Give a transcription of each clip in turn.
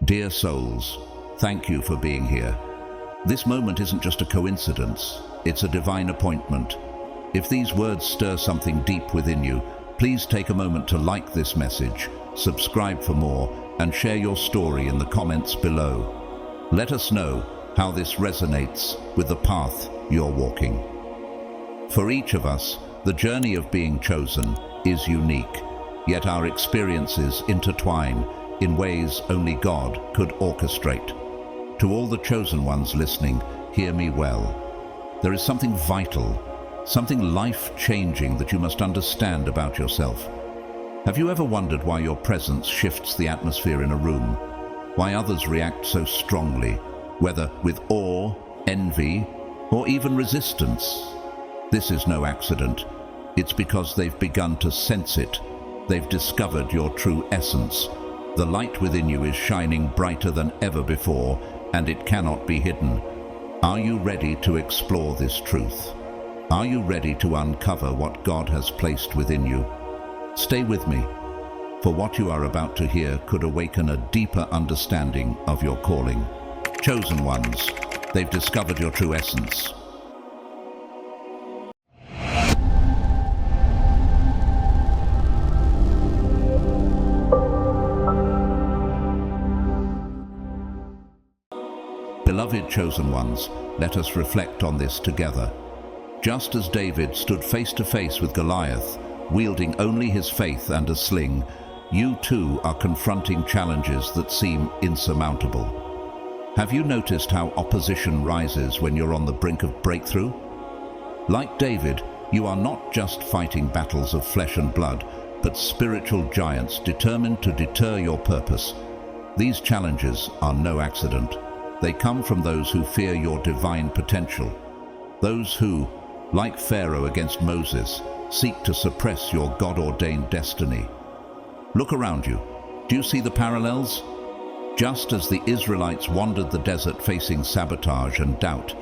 Dear souls, thank you for being here. This moment isn't just a coincidence, it's a divine appointment. If these words stir something deep within you, please take a moment to like this message, subscribe for more, and share your story in the comments below. Let us know how this resonates with the path you're walking. For each of us, the journey of being chosen is unique, yet our experiences intertwine in ways only God could orchestrate. To all the chosen ones listening, hear me well. There is something vital, something life-changing that you must understand about yourself. Have you ever wondered why your presence shifts the atmosphere in a room? Why others react so strongly, whether with awe, envy, or even resistance? This is no accident. It's because they've begun to sense it. They've discovered your true essence. The light within you is shining brighter than ever before, and it cannot be hidden. Are you ready to explore this truth? Are you ready to uncover what God has placed within you? Stay with me, for what you are about to hear could awaken a deeper understanding of your calling. Chosen ones, they've discovered your true essence. Beloved chosen ones, let us reflect on this together. Just as David stood face to face with Goliath, wielding only his faith and a sling, you too are confronting challenges that seem insurmountable. Have you noticed how opposition rises when you're on the brink of breakthrough? Like David, you are not just fighting battles of flesh and blood, but spiritual giants determined to deter your purpose. These challenges are no accident. They come from those who fear your divine potential. Those who, like Pharaoh against Moses, seek to suppress your God-ordained destiny. Look around you. Do you see the parallels? Just as the Israelites wandered the desert facing sabotage and doubt,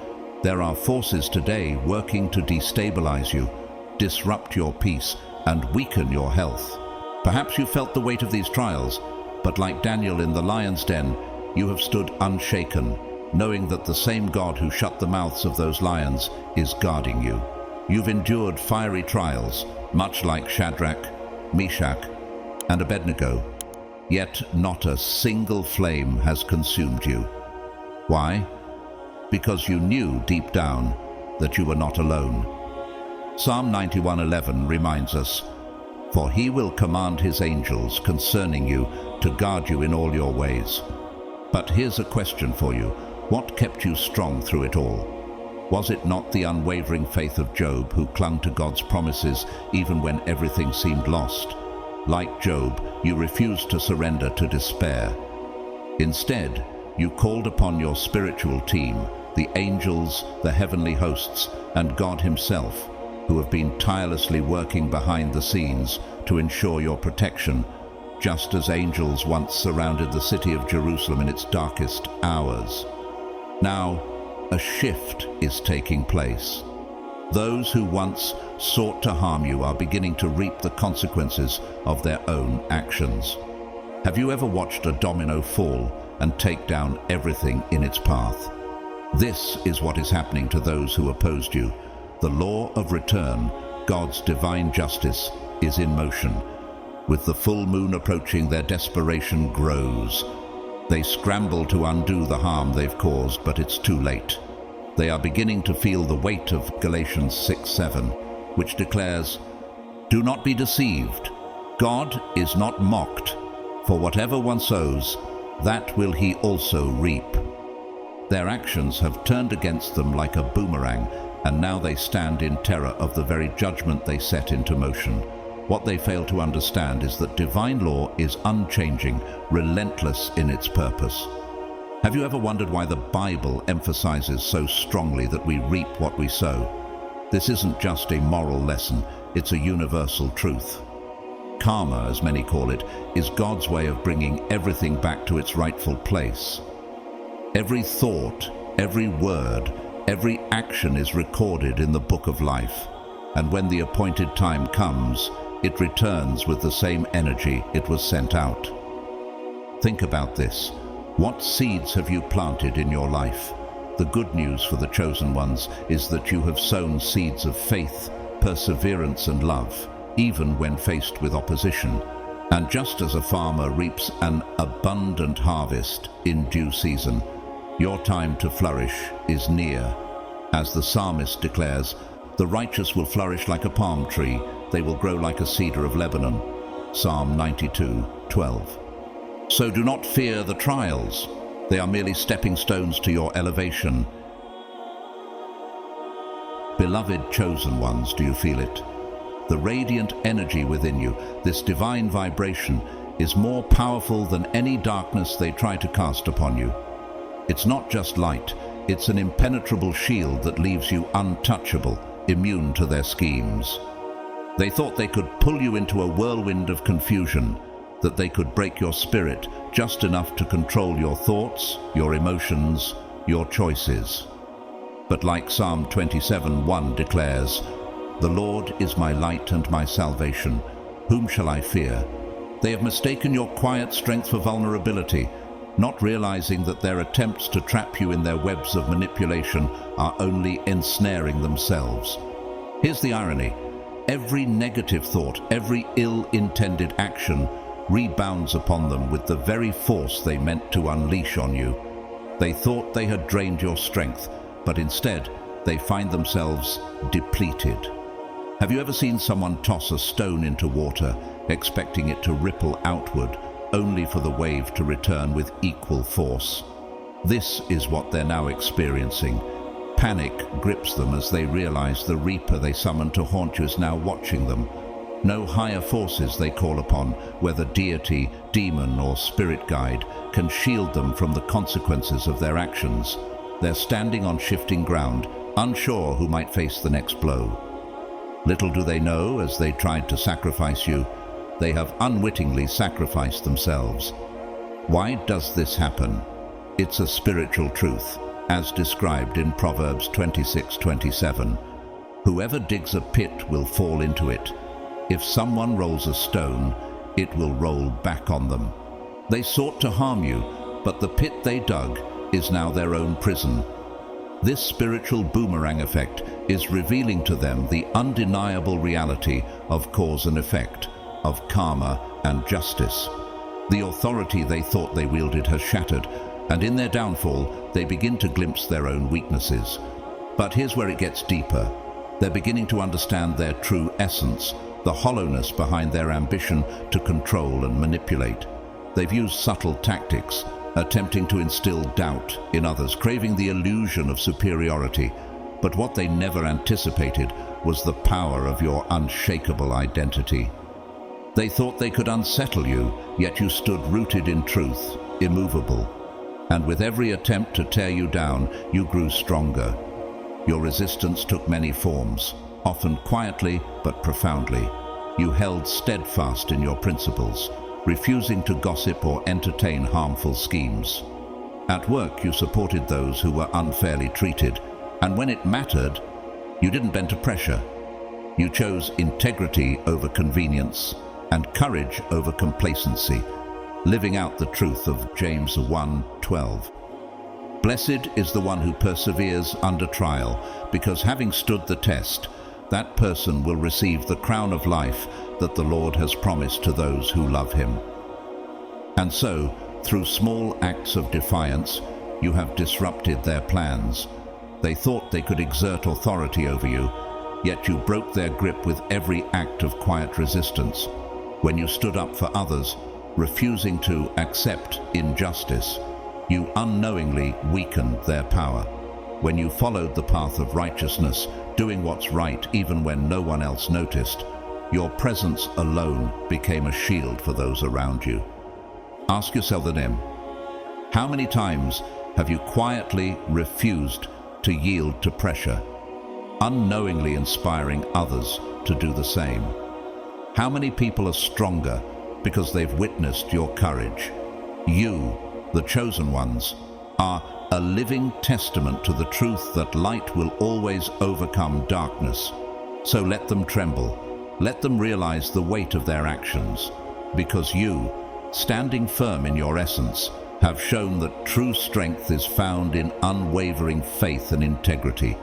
there are forces today working to destabilize you, disrupt your peace, and weaken your health. Perhaps you felt the weight of these trials, but like Daniel in the lion's den, you have stood unshaken, knowing that the same God who shut the mouths of those lions is guarding you. You've endured fiery trials, much like Shadrach, Meshach, and Abednego, yet not a single flame has consumed you. Why? Because you knew deep down that you were not alone. Psalm 91:11 reminds us, "For he will command his angels concerning you to guard you in all your ways." But here's a question for you. What kept you strong through it all? Was it not the unwavering faith of Job, who clung to God's promises even when everything seemed lost? Like Job, you refused to surrender to despair. Instead, you called upon your spiritual team, the angels, the heavenly hosts, and God himself, who have been tirelessly working behind the scenes to ensure your protection, just as angels once surrounded the city of Jerusalem in its darkest hours. Now, a shift is taking place. Those who once sought to harm you are beginning to reap the consequences of their own actions. Have you ever watched a domino fall and take down everything in its path? This is what is happening to those who opposed you. The law of return, God's divine justice, is in motion. With the full moon approaching, their desperation grows. They scramble to undo the harm they've caused, but it's too late. They are beginning to feel the weight of Galatians 6:7, which declares, "Do not be deceived. God is not mocked, for whatever one sows, that will he also reap." Their actions have turned against them like a boomerang, and now they stand in terror of the very judgment they set into motion. What they fail to understand is that divine law is unchanging, relentless in its purpose. Have you ever wondered why the Bible emphasizes so strongly that we reap what we sow? This isn't just a moral lesson, it's a universal truth. Karma, as many call it, is God's way of bringing everything back to its rightful place. Every thought, every word, every action is recorded in the book of life, and when the appointed time comes, it returns with the same energy it was sent out. Think about this. What seeds have you planted in your life? The good news for the chosen ones is that you have sown seeds of faith, perseverance and love, even when faced with opposition. And just as a farmer reaps an abundant harvest in due season, your time to flourish is near. As the psalmist declares, the righteous will flourish like a palm tree, they will grow like a cedar of Lebanon. Psalm 92:12. So do not fear the trials. They are merely stepping stones to your elevation. Beloved chosen ones, do you feel it? The radiant energy within you, this divine vibration, is more powerful than any darkness they try to cast upon you. It's not just light, it's an impenetrable shield that leaves you untouchable, immune to their schemes. They thought they could pull you into a whirlwind of confusion, that they could break your spirit just enough to control your thoughts, your emotions, your choices. But like Psalm 27:1 declares, "The Lord is my light and my salvation. Whom shall I fear?" They have mistaken your quiet strength for vulnerability, not realizing that their attempts to trap you in their webs of manipulation are only ensnaring themselves. Here's the irony. Every negative thought, every ill-intended action rebounds upon them with the very force they meant to unleash on you. They thought they had drained your strength, but instead they find themselves depleted. Have you ever seen someone toss a stone into water, expecting it to ripple outward, only for the wave to return with equal force? This is what they're now experiencing. Panic grips them as they realize the reaper they summoned to haunt you is now watching them. No higher forces they call upon, whether deity, demon or spirit guide, can shield them from the consequences of their actions. They're standing on shifting ground, unsure who might face the next blow. Little do they know, as they tried to sacrifice you, they have unwittingly sacrificed themselves. Why does this happen? It's a spiritual truth, as described in Proverbs 26:27. Whoever digs a pit will fall into it. If someone rolls a stone, it will roll back on them. They sought to harm you, but the pit they dug is now their own prison. This spiritual boomerang effect is revealing to them the undeniable reality of cause and effect, of karma and justice. The authority they thought they wielded has shattered, and in their downfall, they begin to glimpse their own weaknesses. But here's where it gets deeper. They're beginning to understand their true essence, the hollowness behind their ambition to control and manipulate. They've used subtle tactics, attempting to instill doubt in others, craving the illusion of superiority. But what they never anticipated was the power of your unshakable identity. They thought they could unsettle you, yet you stood rooted in truth, immovable. And with every attempt to tear you down, you grew stronger. Your resistance took many forms, often quietly but profoundly. You held steadfast in your principles, refusing to gossip or entertain harmful schemes. At work, you supported those who were unfairly treated, and when it mattered, you didn't bend to pressure. You chose integrity over convenience and courage over complacency, living out the truth of James 1:12. Blessed is the one who perseveres under trial, because having stood the test, that person will receive the crown of life that the Lord has promised to those who love him. And so, through small acts of defiance, you have disrupted their plans. They thought they could exert authority over you, yet you broke their grip with every act of quiet resistance. When you stood up for others, refusing to accept injustice, you unknowingly weakened their power. When you followed the path of righteousness, doing what's right even when no one else noticed, your presence alone became a shield for those around you. Ask yourself then, how many times have you quietly refused to yield to pressure, unknowingly inspiring others to do the same? How many people are stronger because they've witnessed your courage? You, the chosen ones, are a living testament to the truth that light will always overcome darkness. So let them tremble. Let them realize the weight of their actions, because you, standing firm in your essence, have shown that true strength is found in unwavering faith and integrity,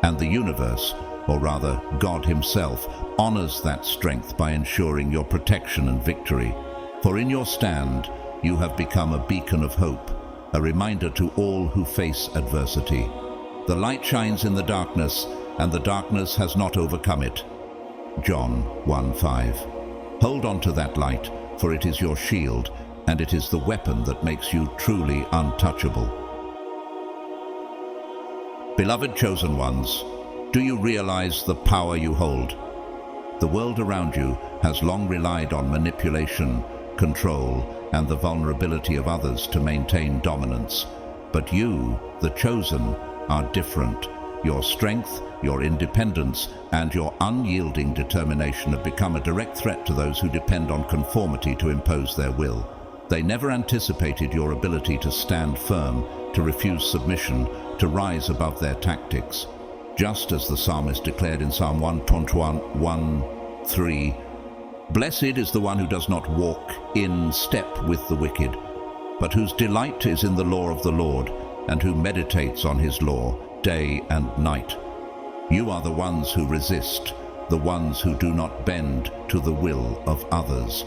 and the universe, or rather God himself, honors that strength by ensuring your protection and victory. For in your stand, you have become a beacon of hope, a reminder to all who face adversity. The light shines in the darkness, and the darkness has not overcome it. John 1:5. Hold on to that light, for it is your shield, and it is the weapon that makes you truly untouchable. Beloved chosen ones, do you realize the power you hold? The world around you has long relied on manipulation, control, and the vulnerability of others to maintain dominance. But you, the chosen, are different. Your strength, your independence, and your unyielding determination have become a direct threat to those who depend on conformity to impose their will. They never anticipated your ability to stand firm, to refuse submission, to rise above their tactics. Just as the psalmist declared in Psalm 121:1-3, "Blessed is the one who does not walk in step with the wicked, but whose delight is in the law of the Lord, and who meditates on his law day and night." You are the ones who resist, the ones who do not bend to the will of others.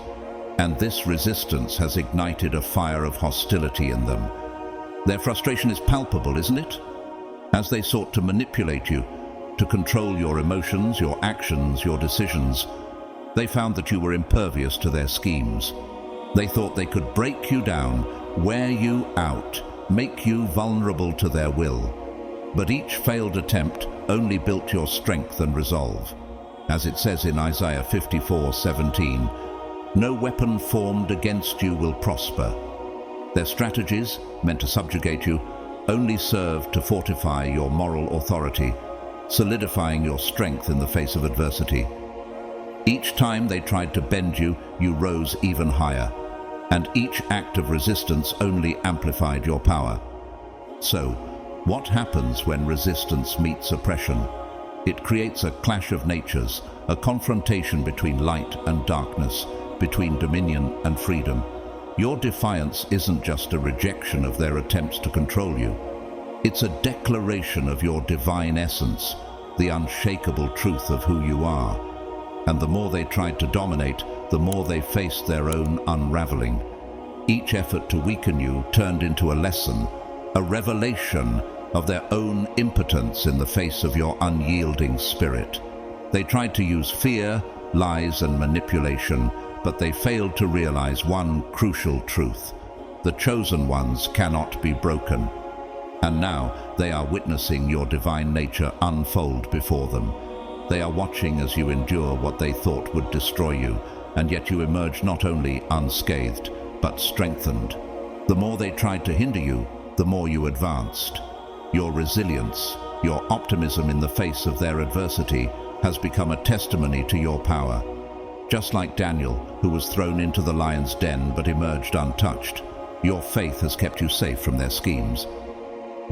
And this resistance has ignited a fire of hostility in them. Their frustration is palpable, isn't it? As they sought to manipulate you, to control your emotions, your actions, your decisions, they found that you were impervious to their schemes. They thought they could break you down, wear you out, make you vulnerable to their will. But each failed attempt only built your strength and resolve. As it says in Isaiah 54:17, "No weapon formed against you will prosper." Their strategies, meant to subjugate you, only served to fortify your moral authority, solidifying your strength in the face of adversity. Each time they tried to bend you, you rose even higher, and each act of resistance only amplified your power. So, what happens when resistance meets oppression? It creates a clash of natures, a confrontation between light and darkness, between dominion and freedom. Your defiance isn't just a rejection of their attempts to control you. It's a declaration of your divine essence, the unshakable truth of who you are. And the more they tried to dominate, the more they faced their own unraveling. Each effort to weaken you turned into a lesson, a revelation of their own impotence in the face of your unyielding spirit. They tried to use fear, lies, and manipulation, but they failed to realize one crucial truth: the chosen ones cannot be broken. And now they are witnessing your divine nature unfold before them. They are watching as you endure what they thought would destroy you, and yet you emerge not only unscathed, but strengthened. The more they tried to hinder you, the more you advanced. Your resilience, your optimism in the face of their adversity, has become a testimony to your power. Just like Daniel, who was thrown into the lion's den but emerged untouched, your faith has kept you safe from their schemes.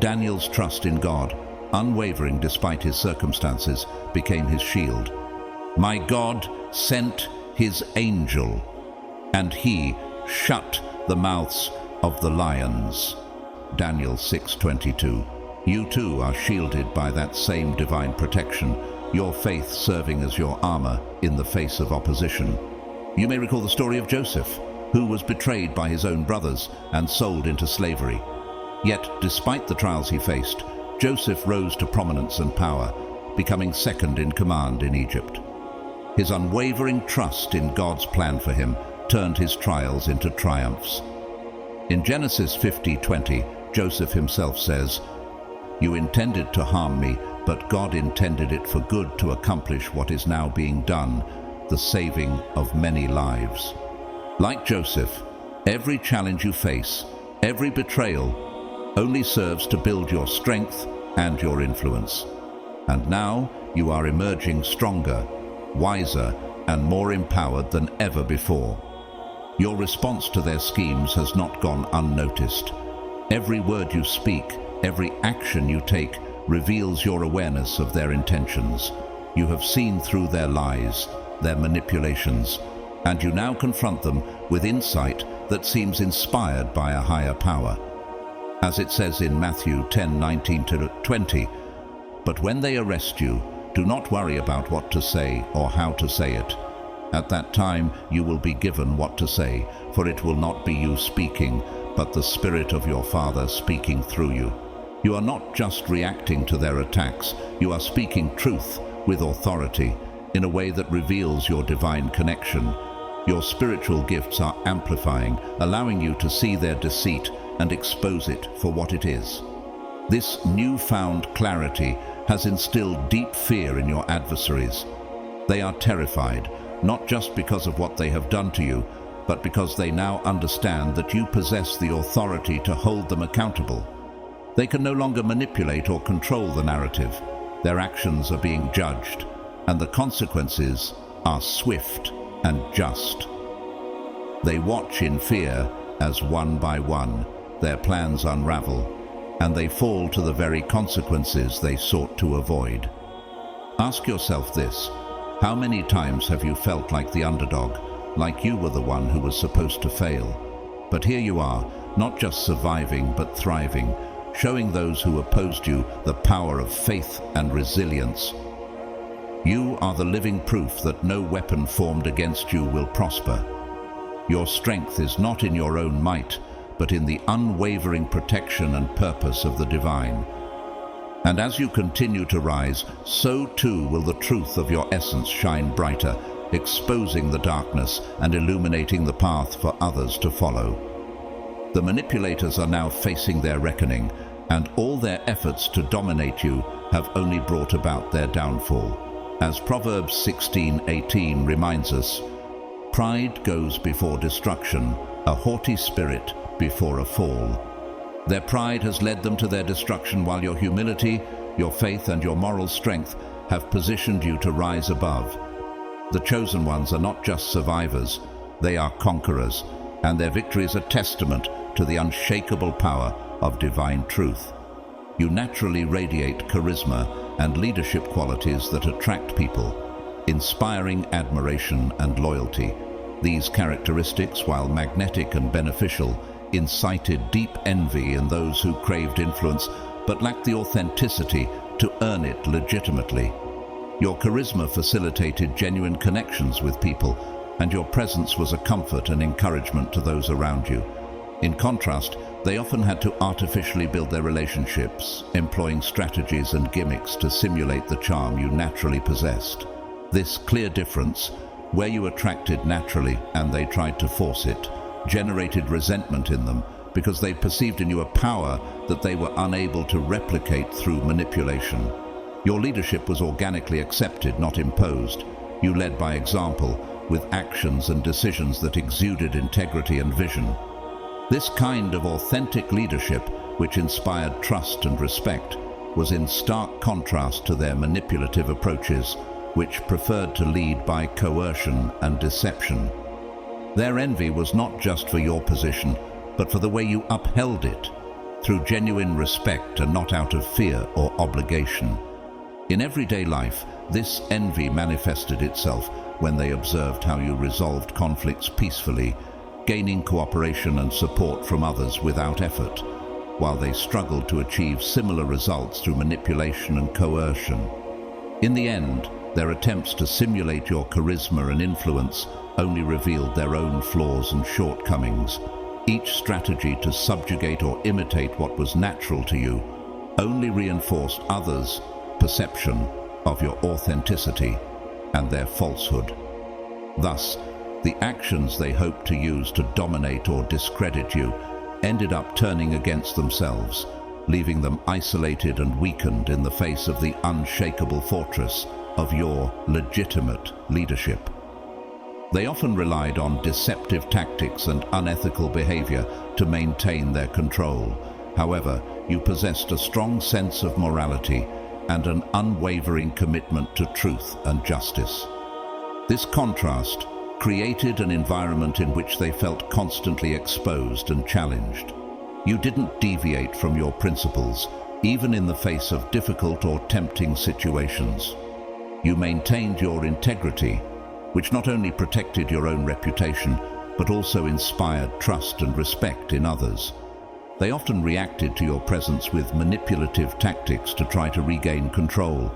Daniel's trust in God, unwavering despite his circumstances, became his shield. "My God sent his angel, and he shut the mouths of the lions." Daniel 6:22. You too are shielded by that same divine protection, your faith serving as your armor in the face of opposition. You may recall the story of Joseph, who was betrayed by his own brothers and sold into slavery. Yet, despite the trials he faced, Joseph rose to prominence and power, becoming second in command in Egypt. His unwavering trust in God's plan for him turned his trials into triumphs. In Genesis 50:20, Joseph himself says, "You intended to harm me, but God intended it for good to accomplish what is now being done, the saving of many lives." Like Joseph, every challenge you face, every betrayal, only serves to build your strength and your influence. And now you are emerging stronger, wiser, and more empowered than ever before. Your response to their schemes has not gone unnoticed. Every word you speak, every action you take, reveals your awareness of their intentions. You have seen through their lies, their manipulations, and you now confront them with insight that seems inspired by a higher power. As it says in Matthew 10:19-20, "But when they arrest you, do not worry about what to say or how to say it. At that time you will be given what to say, for it will not be you speaking, but the Spirit of your Father speaking through you." You are not just reacting to their attacks, you are speaking truth with authority in a way that reveals your divine connection. Your spiritual gifts are amplifying, allowing you to see their deceit and expose it for what it is. This newfound clarity has instilled deep fear in your adversaries. They are terrified, not just because of what they have done to you, but because they now understand that you possess the authority to hold them accountable. They can no longer manipulate or control the narrative. Their actions are being judged, and the consequences are swift and just. They watch in fear as one by one their plans unravel, and they fall to the very consequences they sought to avoid. Ask yourself this: how many times have you felt like the underdog, like you were the one who was supposed to fail? But here you are, not just surviving but thriving, showing those who opposed you the power of faith and resilience. You are the living proof that no weapon formed against you will prosper. Your strength is not in your own might, but in the unwavering protection and purpose of the divine. And as you continue to rise, so too will the truth of your essence shine brighter, exposing the darkness and illuminating the path for others to follow. The manipulators are now facing their reckoning, and all their efforts to dominate you have only brought about their downfall. As Proverbs 16:18 reminds us, "Pride goes before destruction, a haughty spirit before a fall." Their pride has led them to their destruction, while your humility, your faith, and your moral strength have positioned you to rise above. The chosen ones are not just survivors, they are conquerors, and their victory is a testament to the unshakable power of divine truth. You naturally radiate charisma and leadership qualities that attract people, inspiring admiration and loyalty. These characteristics, while magnetic and beneficial, incited deep envy in those who craved influence but lacked the authenticity to earn it legitimately. Your charisma facilitated genuine connections with people, and your presence was a comfort and encouragement to those around you. In contrast, they often had to artificially build their relationships, employing strategies and gimmicks to simulate the charm you naturally possessed. This clear difference, where you attracted naturally and they tried to force it, generated resentment in them because they perceived in you a power that they were unable to replicate through manipulation. Your leadership was organically accepted, not imposed. You led by example, with actions and decisions that exuded integrity and vision. This kind of authentic leadership, which inspired trust and respect, was in stark contrast to their manipulative approaches, which preferred to lead by coercion and deception. Their envy was not just for your position, but for the way you upheld it, through genuine respect and not out of fear or obligation. In everyday life, this envy manifested itself when they observed how you resolved conflicts peacefully, gaining cooperation and support from others without effort, while they struggled to achieve similar results through manipulation and coercion. In the end, their attempts to simulate your charisma and influence only revealed their own flaws and shortcomings. Each strategy to subjugate or imitate what was natural to you only reinforced others' perception of your authenticity and their falsehood. Thus, the actions they hoped to use to dominate or discredit you ended up turning against themselves, leaving them isolated and weakened in the face of the unshakable fortress of your legitimate leadership. They often relied on deceptive tactics and unethical behavior to maintain their control. However, you possessed a strong sense of morality and an unwavering commitment to truth and justice. This contrast created an environment in which they felt constantly exposed and challenged. You didn't deviate from your principles, even in the face of difficult or tempting situations. You maintained your integrity, which not only protected your own reputation, but also inspired trust and respect in others. They often reacted to your presence with manipulative tactics to try to regain control.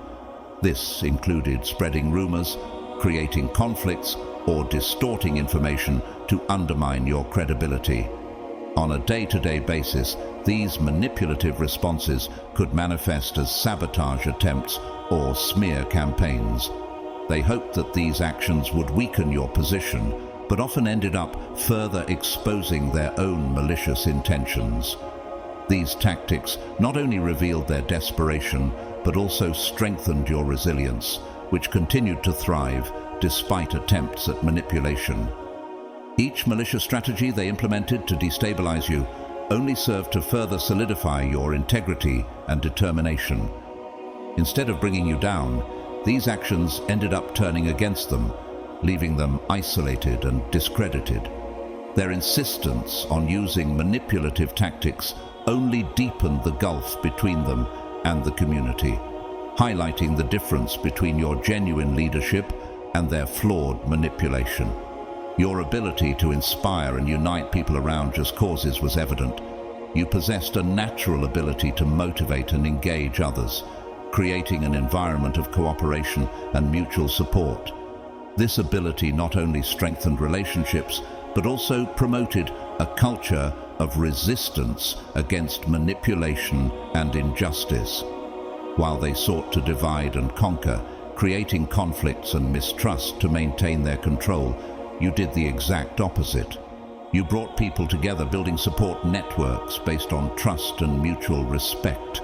This included spreading rumors, creating conflicts, or distorting information to undermine your credibility. On a day-to-day basis, these manipulative responses could manifest as sabotage attempts or smear campaigns. They hoped that these actions would weaken your position, but often ended up further exposing their own malicious intentions. These tactics not only revealed their desperation, but also strengthened your resilience, which continued to thrive despite attempts at manipulation. Each malicious strategy they implemented to destabilize you only served to further solidify your integrity and determination. Instead of bringing you down, these actions ended up turning against them, leaving them isolated and discredited. Their insistence on using manipulative tactics only deepened the gulf between them and the community, highlighting the difference between your genuine leadership and their flawed manipulation. Your ability to inspire and unite people around just causes was evident. You possessed a natural ability to motivate and engage others, creating an environment of cooperation and mutual support. This ability not only strengthened relationships, but also promoted a culture of resistance against manipulation and injustice. While they sought to divide and conquer, creating conflicts and mistrust to maintain their control, you did the exact opposite. You brought people together, building support networks based on trust and mutual respect.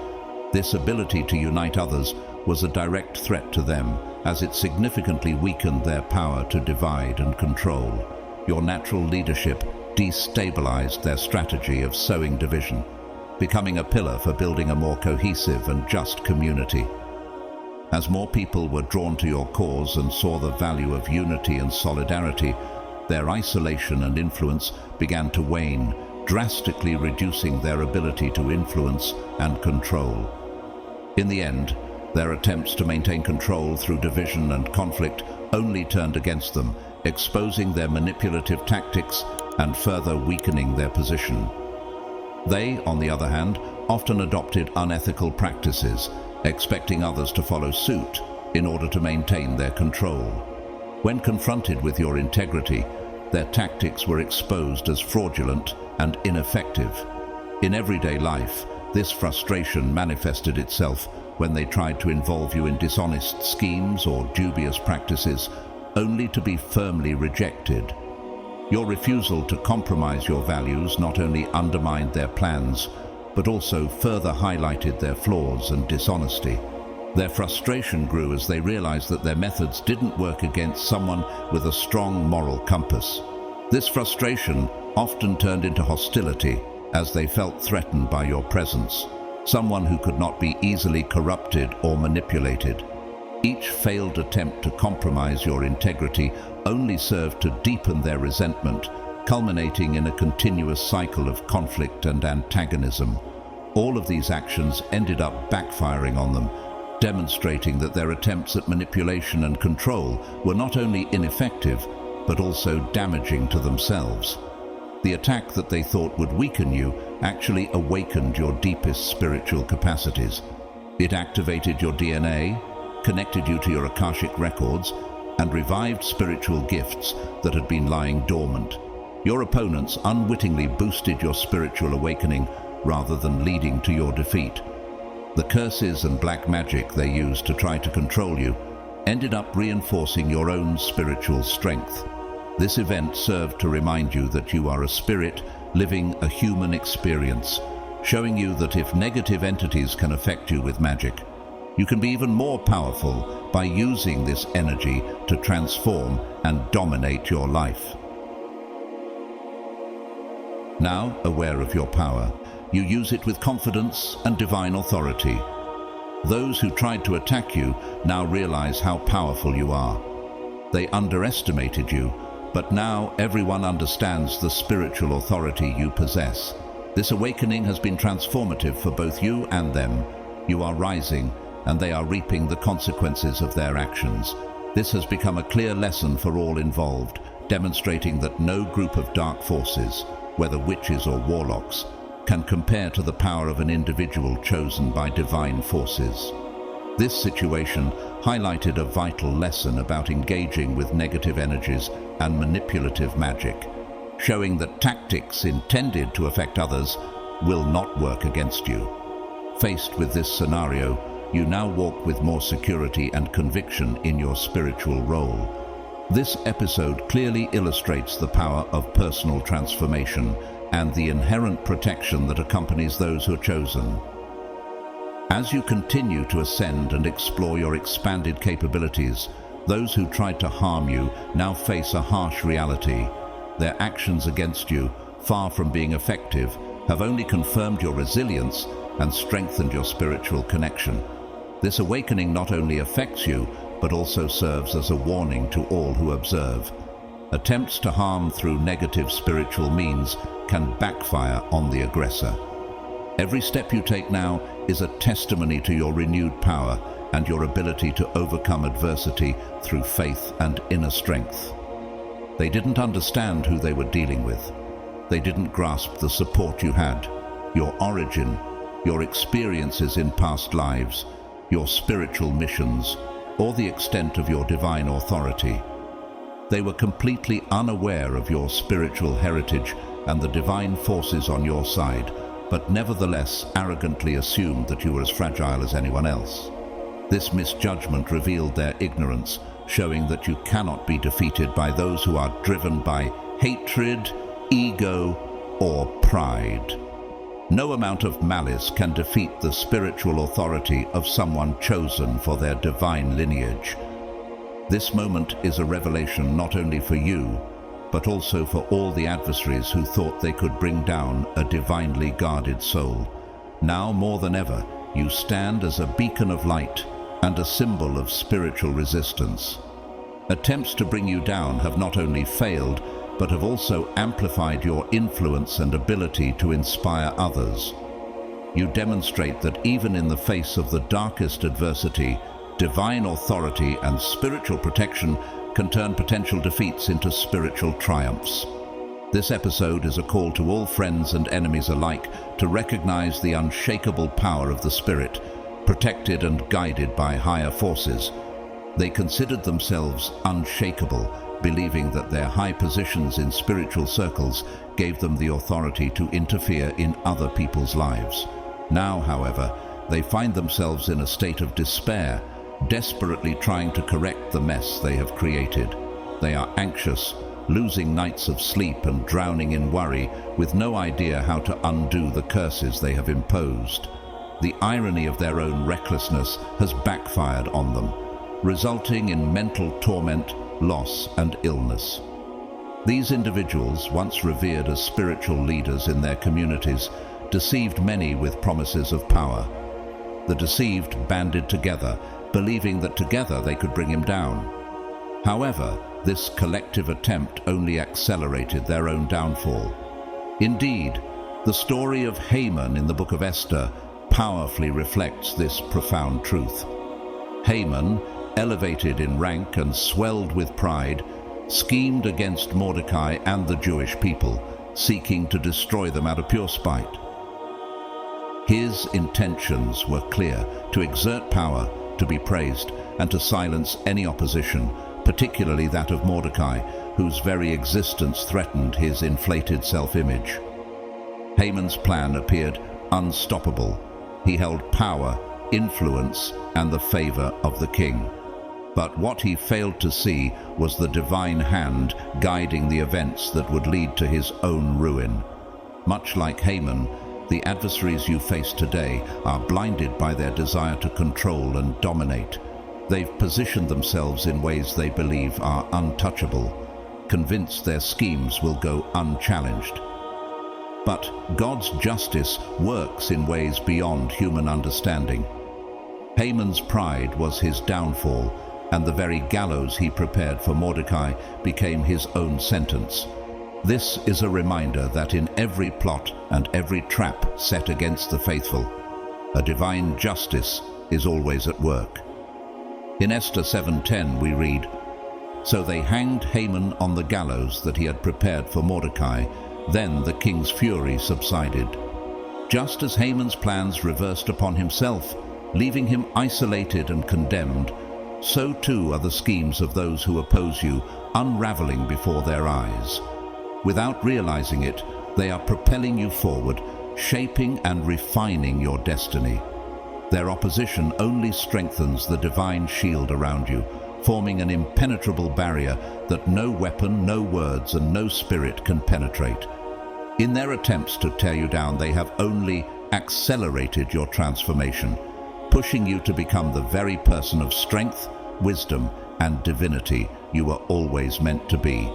This ability to unite others was a direct threat to them, as it significantly weakened their power to divide and control. Your natural leadership destabilized their strategy of sowing division, becoming a pillar for building a more cohesive and just community. As more people were drawn to your cause and saw the value of unity and solidarity, their isolation and influence began to wane, drastically reducing their ability to influence and control. In the end, their attempts to maintain control through division and conflict only turned against them, exposing their manipulative tactics and further weakening their position. They, on the other hand, often adopted unethical practices, expecting others to follow suit in order to maintain their control. When confronted with your integrity, their tactics were exposed as fraudulent and ineffective. In everyday life, this frustration manifested itself when they tried to involve you in dishonest schemes or dubious practices, only to be firmly rejected. Your refusal to compromise your values not only undermined their plans, but also further highlighted their flaws and dishonesty. Their frustration grew as they realized that their methods didn't work against someone with a strong moral compass. This frustration often turned into hostility as they felt threatened by your presence, someone who could not be easily corrupted or manipulated. Each failed attempt to compromise your integrity only served to deepen their resentment, culminating in a continuous cycle of conflict and antagonism. All of these actions ended up backfiring on them, demonstrating that their attempts at manipulation and control were not only ineffective, but also damaging to themselves. The attack that they thought would weaken you actually awakened your deepest spiritual capacities. It activated your DNA, connected you to your Akashic records, and revived spiritual gifts that had been lying dormant. Your opponents unwittingly boosted your spiritual awakening rather than leading to your defeat. The curses and black magic they used to try to control you ended up reinforcing your own spiritual strength. This event served to remind you that you are a spirit living a human experience, showing you that if negative entities can affect you with magic, you can be even more powerful by using this energy to transform and dominate your life. Now, aware of your power, you use it with confidence and divine authority. Those who tried to attack you now realize how powerful you are. They underestimated you, but now everyone understands the spiritual authority you possess. This awakening has been transformative for both you and them. You are rising, and they are reaping the consequences of their actions. This has become a clear lesson for all involved. demonstrating that no group of dark forces, whether witches or warlocks, can compare to the power of an individual chosen by divine forces. This situation highlighted a vital lesson about engaging with negative energies and manipulative magic, showing that tactics intended to affect others will not work against you. Faced with this scenario, you now walk with more security and conviction in your spiritual role. This episode clearly illustrates the power of personal transformation and the inherent protection that accompanies those who are chosen. As you continue to ascend and explore your expanded capabilities, those who tried to harm you now face a harsh reality. Their actions against you, far from being effective, have only confirmed your resilience and strengthened your spiritual connection. This awakening not only affects you, but also serves as a warning to all who observe. Attempts to harm through negative spiritual means can backfire on the aggressor. Every step you take now is a testimony to your renewed power and your ability to overcome adversity through faith and inner strength. They didn't understand who they were dealing with. They didn't grasp the support you had, your origin, your experiences in past lives, your spiritual missions, or the extent of your divine authority. They were completely unaware of your spiritual heritage and the divine forces on your side, but nevertheless arrogantly assumed that you were as fragile as anyone else. This misjudgment revealed their ignorance, showing that you cannot be defeated by those who are driven by hatred, ego, or pride. No amount of malice can defeat the spiritual authority of someone chosen for their divine lineage. This moment is a revelation not only for you, but also for all the adversaries who thought they could bring down a divinely guarded soul. Now more than ever, you stand as a beacon of light and a symbol of spiritual resistance. Attempts to bring you down have not only failed, but have also amplified your influence and ability to inspire others. You demonstrate that even in the face of the darkest adversity, divine authority and spiritual protection can turn potential defeats into spiritual triumphs. This episode is a call to all friends and enemies alike to recognize the unshakable power of the Spirit, protected and guided by higher forces. They considered themselves unshakable, believing that their high positions in spiritual circles gave them the authority to interfere in other people's lives. Now, however, they find themselves in a state of despair, desperately trying to correct the mess they have created. They are anxious, losing nights of sleep and drowning in worry, with no idea how to undo the curses they have imposed. The irony of their own recklessness has backfired on them, resulting in mental torment, loss, and illness. These individuals, once revered as spiritual leaders in their communities, deceived many with promises of power. The deceived banded together, believing that together they could bring him down. However, this collective attempt only accelerated their own downfall. Indeed, the story of Haman in the book of Esther powerfully reflects this profound truth. Haman, elevated in rank and swelled with pride, schemed against Mordecai and the Jewish people, seeking to destroy them out of pure spite. His intentions were clear: to exert power, to be praised, and to silence any opposition, particularly that of Mordecai, whose very existence threatened his inflated self-image. Haman's plan appeared unstoppable. He held power, influence, and the favor of the king. But what he failed to see was the divine hand guiding the events that would lead to his own ruin. Much like Haman, the adversaries you face today are blinded by their desire to control and dominate. They've positioned themselves in ways they believe are untouchable, convinced their schemes will go unchallenged. But God's justice works in ways beyond human understanding. Haman's pride was his downfall, and the very gallows he prepared for Mordecai became his own sentence. This is a reminder that in every plot and every trap set against the faithful, a divine justice is always at work. In Esther 7:10 we read, So they hanged Haman on the gallows that he had prepared for Mordecai. Then the king's fury subsided. Just as Haman's plans reversed upon himself, leaving him isolated and condemned, so too are the schemes of those who oppose you unraveling before their eyes. Without realizing it, they are propelling you forward, shaping and refining your destiny. Their opposition only strengthens the divine shield around you, forming an impenetrable barrier that no weapon, no words, and no spirit can penetrate. In their attempts to tear you down, they have only accelerated your transformation, pushing you to become the very person of strength, wisdom, and divinity you were always meant to be.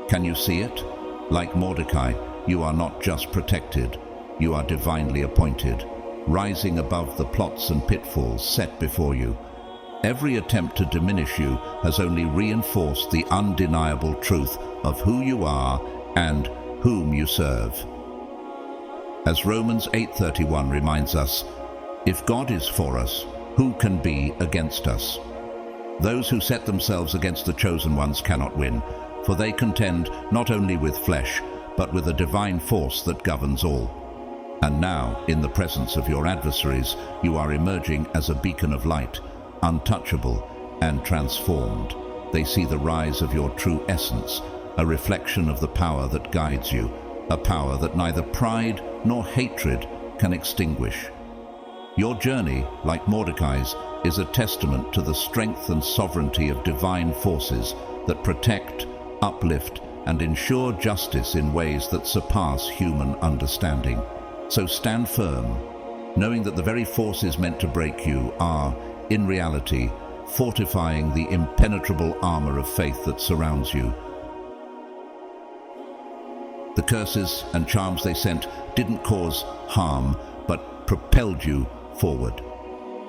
Can you see it? Like Mordecai, you are not just protected, you are divinely appointed, rising above the plots and pitfalls set before you. Every attempt to diminish you has only reinforced the undeniable truth of who you are and whom you serve. As Romans 8:31 reminds us, if God is for us, who can be against us? Those who set themselves against the chosen ones cannot win, for they contend not only with flesh, but with a divine force that governs all. And now, in the presence of your adversaries, you are emerging as a beacon of light, untouchable and transformed. They see the rise of your true essence, a reflection of the power that guides you, a power that neither pride nor hatred can extinguish. Your journey, like Mordecai's, is a testament to the strength and sovereignty of divine forces that protect, uplift, and ensure justice in ways that surpass human understanding. So stand firm, knowing that the very forces meant to break you are, in reality, fortifying the impenetrable armor of faith that surrounds you. The curses and charms they sent didn't cause harm, but propelled you forward.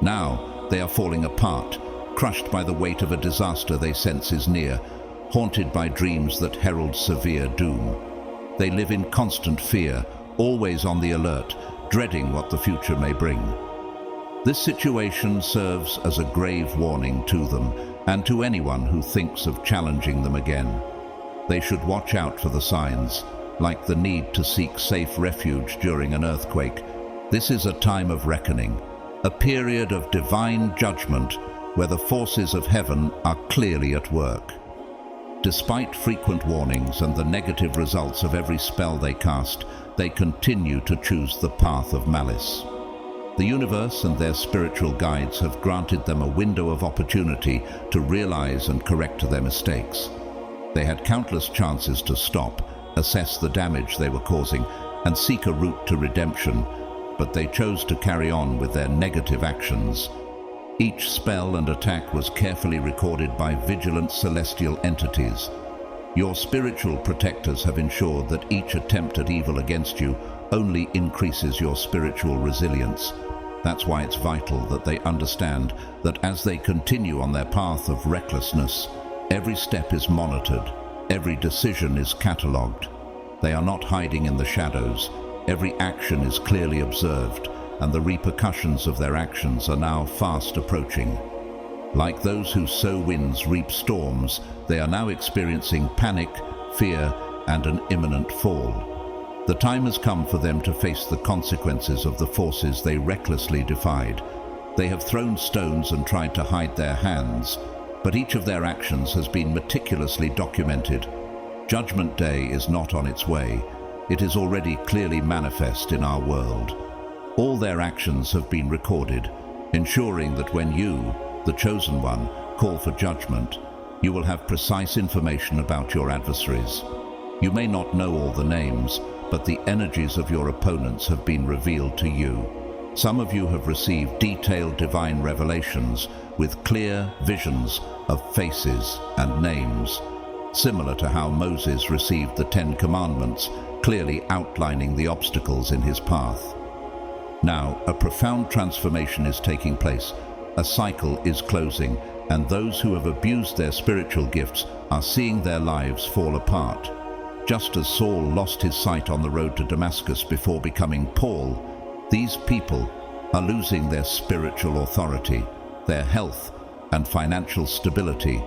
Now they are falling apart, crushed by the weight of a disaster they sense is near, haunted by dreams that herald severe doom. They live in constant fear, always on the alert, dreading what the future may bring. This situation serves as a grave warning to them and to anyone who thinks of challenging them again. They should watch out for the signs, like the need to seek safe refuge during an earthquake. This is a time of reckoning, a period of divine judgment where the forces of heaven are clearly at work. Despite frequent warnings and the negative results of every spell they cast, they continue to choose the path of malice. The universe and their spiritual guides have granted them a window of opportunity to realize and correct their mistakes. They had countless chances to stop, assess the damage they were causing, and seek a route to redemption, but they chose to carry on with their negative actions. Each spell and attack was carefully recorded by vigilant celestial entities. Your spiritual protectors have ensured that each attempt at evil against you only increases your spiritual resilience. That's why it's vital that they understand that as they continue on their path of recklessness, every step is monitored, every decision is catalogued. They are not hiding in the shadows. Every action is clearly observed, and the repercussions of their actions are now fast approaching. Like those who sow winds reap storms, they are now experiencing panic, fear, and an imminent fall. The time has come for them to face the consequences of the forces they recklessly defied. They have thrown stones and tried to hide their hands, but each of their actions has been meticulously documented. Judgment Day is not on its way. It is already clearly manifest in our world. All their actions have been recorded, ensuring that when you, the chosen one, call for judgment, you will have precise information about your adversaries. You may not know all the names, but the energies of your opponents have been revealed to you. Some of you have received detailed divine revelations with clear visions of faces and names, similar to how Moses received the 10 Commandments, clearly outlining the obstacles in his path. Now, a profound transformation is taking place. A cycle is closing, and those who have abused their spiritual gifts are seeing their lives fall apart. Just as Saul lost his sight on the road to Damascus before becoming Paul, these people are losing their spiritual authority, their health, and financial stability.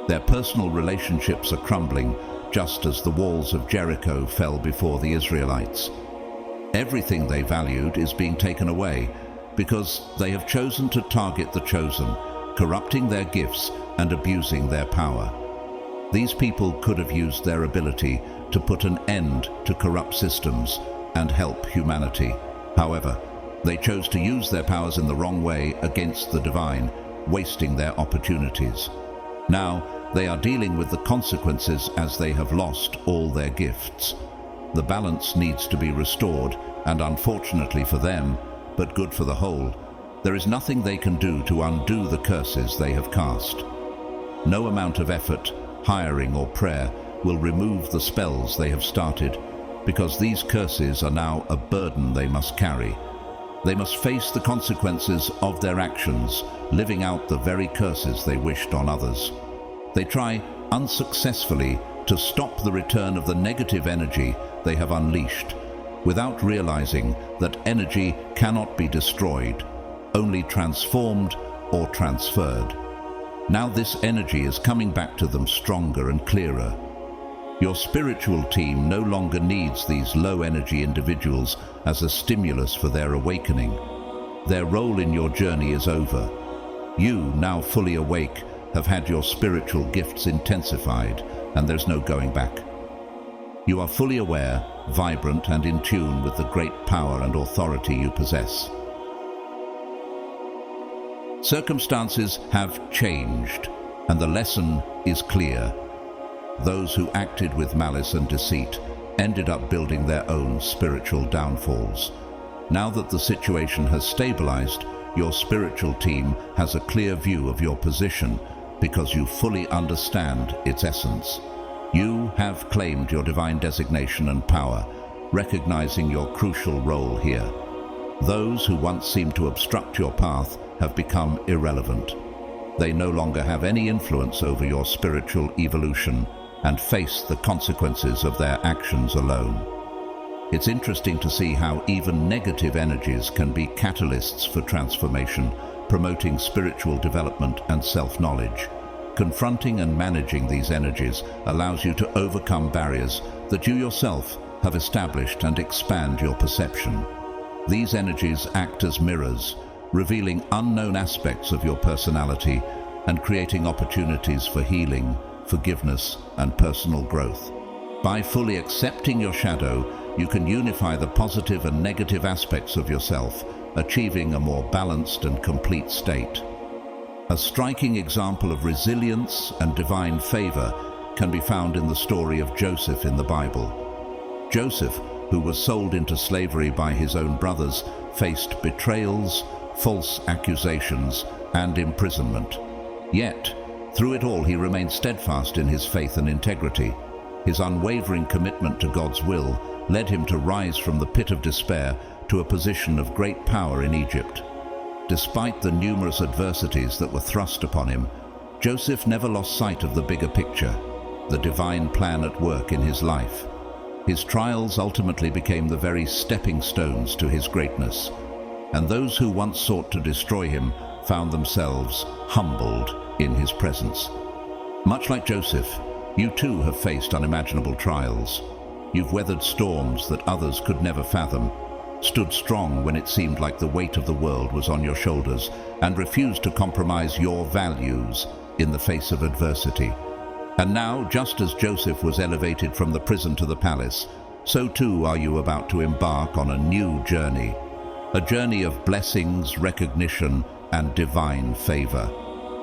Their personal relationships are crumbling, just as the walls of Jericho fell before the Israelites. Everything they valued is being taken away because they have chosen to target the chosen, corrupting their gifts and abusing their power. These people could have used their ability to put an end to corrupt systems and help humanity. However, they chose to use their powers in the wrong way against the divine, wasting their opportunities. Now, they are dealing with the consequences as they have lost all their gifts. The balance needs to be restored, and unfortunately for them, but good for the whole, there is nothing they can do to undo the curses they have cast. No amount of effort, hiring or prayer will remove the spells they have started, because these curses are now a burden they must carry. They must face the consequences of their actions, living out the very curses they wished on others. They try unsuccessfully to stop the return of the negative energy they have unleashed, without realizing that energy cannot be destroyed, only transformed or transferred. Now this energy is coming back to them stronger and clearer. Your spiritual team no longer needs these low-energy individuals as a stimulus for their awakening. Their role in your journey is over. You, now fully awake, have had your spiritual gifts intensified, and there's no going back. You are fully aware, vibrant, and in tune with the great power and authority you possess. Circumstances have changed, and the lesson is clear. Those who acted with malice and deceit ended up building their own spiritual downfalls. Now that the situation has stabilized, your spiritual team has a clear view of your position because you fully understand its essence. You have claimed your divine designation and power, recognizing your crucial role here. Those who once seemed to obstruct your path have become irrelevant. They no longer have any influence over your spiritual evolution and face the consequences of their actions alone. It's interesting to see how even negative energies can be catalysts for transformation, promoting spiritual development and self-knowledge. Confronting and managing these energies allows you to overcome barriers that you yourself have established and expand your perception. These energies act as mirrors, revealing unknown aspects of your personality and creating opportunities for healing, forgiveness, and personal growth. By fully accepting your shadow, you can unify the positive and negative aspects of yourself, achieving a more balanced and complete state. A striking example of resilience and divine favor can be found in the story of Joseph in the Bible. Joseph, who was sold into slavery by his own brothers, faced betrayals, false accusations, and imprisonment. Yet, through it all, he remained steadfast in his faith and integrity. His unwavering commitment to God's will led him to rise from the pit of despair to a position of great power in Egypt. Despite the numerous adversities that were thrust upon him, Joseph never lost sight of the bigger picture, the divine plan at work in his life. His trials ultimately became the very stepping stones to his greatness, and those who once sought to destroy him found themselves humbled in his presence. Much like Joseph, you too have faced unimaginable trials. You've weathered storms that others could never fathom, stood strong when it seemed like the weight of the world was on your shoulders, and refused to compromise your values in the face of adversity. And now, just as Joseph was elevated from the prison to the palace, so too are you about to embark on a new journey. A journey of blessings, recognition, and divine favor.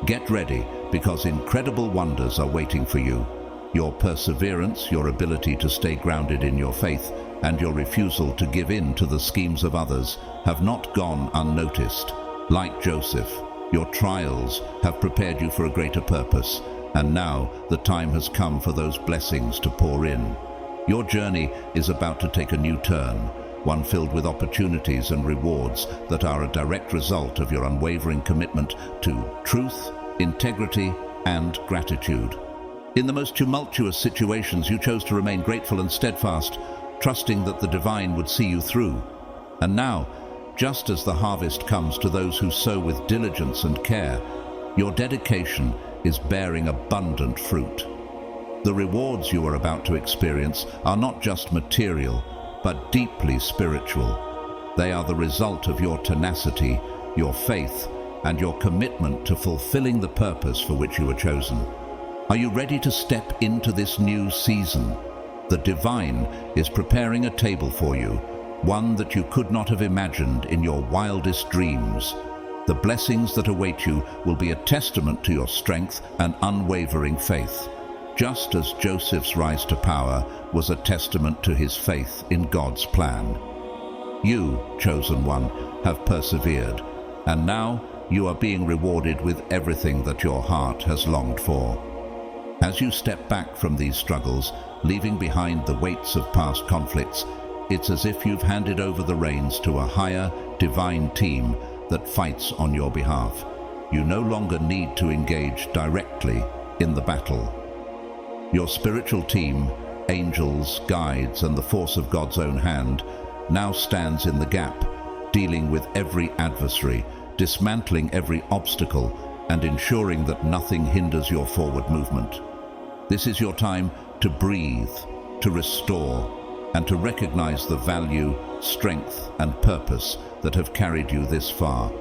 Get ready, because incredible wonders are waiting for you. Your perseverance, your ability to stay grounded in your faith, and your refusal to give in to the schemes of others have not gone unnoticed. Like Joseph, your trials have prepared you for a greater purpose, and now the time has come for those blessings to pour in. Your journey is about to take a new turn, one filled with opportunities and rewards that are a direct result of your unwavering commitment to truth, integrity, and gratitude. In the most tumultuous situations, you chose to remain grateful and steadfast, trusting that the divine would see you through. And now, just as the harvest comes to those who sow with diligence and care, your dedication is bearing abundant fruit. The rewards you are about to experience are not just material, but deeply spiritual. They are the result of your tenacity, your faith, and your commitment to fulfilling the purpose for which you were chosen. Are you ready to step into this new season? The divine is preparing a table for you, one that you could not have imagined in your wildest dreams. The blessings that await you will be a testament to your strength and unwavering faith, just as Joseph's rise to power was a testament to his faith in God's plan. You, chosen one, have persevered, and now you are being rewarded with everything that your heart has longed for. As you step back from these struggles, leaving behind the weights of past conflicts, it's as if you've handed over the reins to a higher, divine team that fights on your behalf. You no longer need to engage directly in the battle. Your spiritual team, angels, guides, and the force of God's own hand, now stands in the gap, dealing with every adversary, dismantling every obstacle, and ensuring that nothing hinders your forward movement. This is your time to breathe, to restore, and to recognize the value, strength, and purpose that have carried you this far.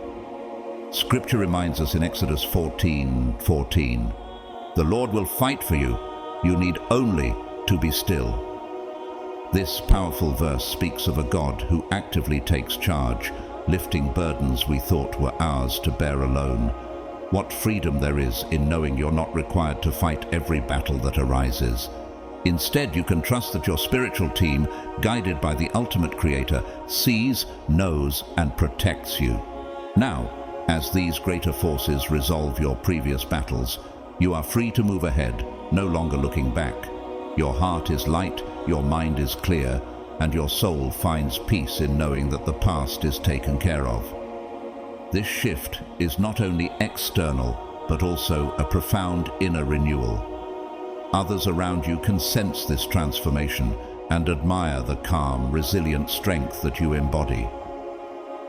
Scripture reminds us in Exodus 14:14, "The Lord will fight for you. You need only to be still." This powerful verse speaks of a God who actively takes charge, lifting burdens we thought were ours to bear alone. What freedom there is in knowing you're not required to fight every battle that arises. Instead, you can trust that your spiritual team, guided by the ultimate Creator, sees, knows, and protects you. Now, as these greater forces resolve your previous battles, you are free to move ahead, no longer looking back. Your heart is light, your mind is clear, and your soul finds peace in knowing that the past is taken care of. This shift is not only external, but also a profound inner renewal. Others around you can sense this transformation and admire the calm, resilient strength that you embody.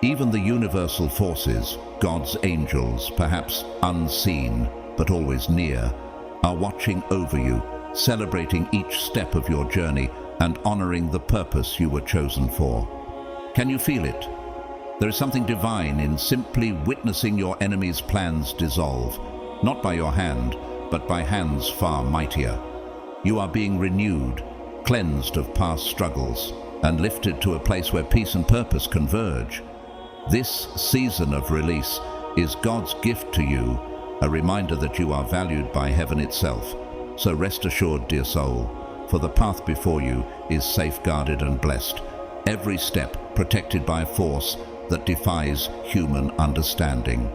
Even the universal forces, God's angels, perhaps unseen but always near, are watching over you, celebrating each step of your journey and honoring the purpose you were chosen for. Can you feel it? There is something divine in simply witnessing your enemy's plans dissolve, not by your hand, but by hands far mightier. You are being renewed, cleansed of past struggles, and lifted to a place where peace and purpose converge. This season of release is God's gift to you, a reminder that you are valued by heaven itself. So rest assured, dear soul, for the path before you is safeguarded and blessed, every step protected by a force that defies human understanding.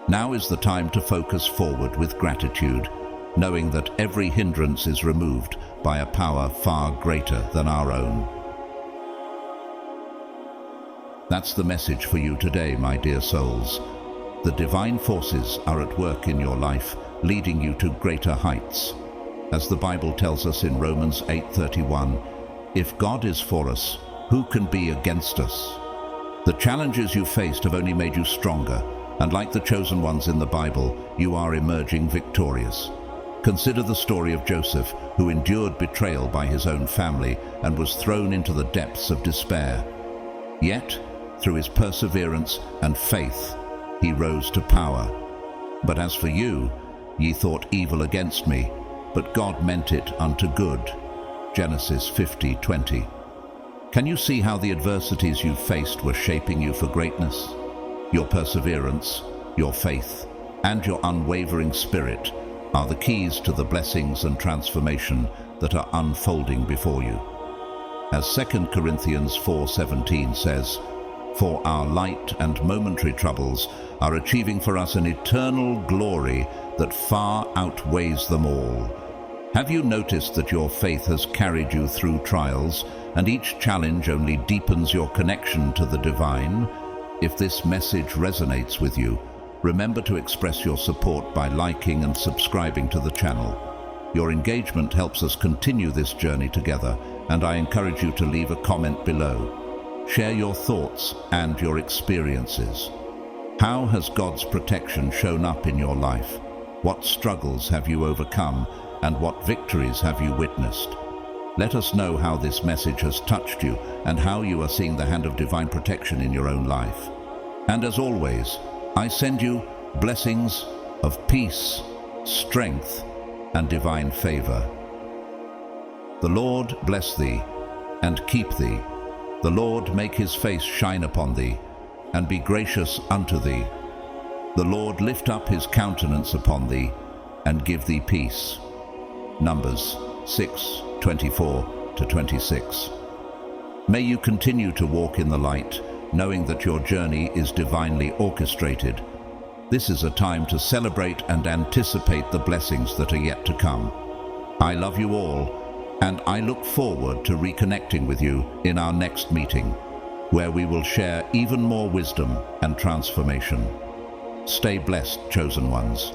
Now is the time to focus forward with gratitude, knowing that every hindrance is removed by a power far greater than our own. That's the message for you today, my dear souls. The divine forces are at work in your life, leading you to greater heights. As the Bible tells us in Romans 8:31, "If God is for us, who can be against us?" The challenges you faced have only made you stronger, and like the chosen ones in the Bible, you are emerging victorious. Consider the story of Joseph, who endured betrayal by his own family and was thrown into the depths of despair. Yet, through his perseverance and faith, he rose to power. But as for you, ye thought evil against me, but God meant it unto good. Genesis 50:20. Can you see how the adversities you faced were shaping you for greatness? Your perseverance, your faith, and your unwavering spirit are the keys to the blessings and transformation that are unfolding before you. As 2 Corinthians 4:17 says, "For our light and momentary troubles are achieving for us an eternal glory that far outweighs them all." Have you noticed that your faith has carried you through trials, and each challenge only deepens your connection to the divine? If this message resonates with you, remember to express your support by liking and subscribing to the channel. Your engagement helps us continue this journey together, and I encourage you to leave a comment below. Share your thoughts and your experiences. How has God's protection shown up in your life? What struggles have you overcome, and what victories have you witnessed? Let us know how this message has touched you and how you are seeing the hand of divine protection in your own life. And as always, I send you blessings of peace, strength, and divine favor. The Lord bless thee and keep thee. The Lord make his face shine upon thee and be gracious unto thee. The Lord lift up his countenance upon thee and give thee peace. Numbers 6:24-26. May you continue to walk in the light, knowing that your journey is divinely orchestrated. This is a time to celebrate and anticipate the blessings that are yet to come. I love you all, and I look forward to reconnecting with you in our next meeting, where we will share even more wisdom and transformation. Stay blessed, chosen ones.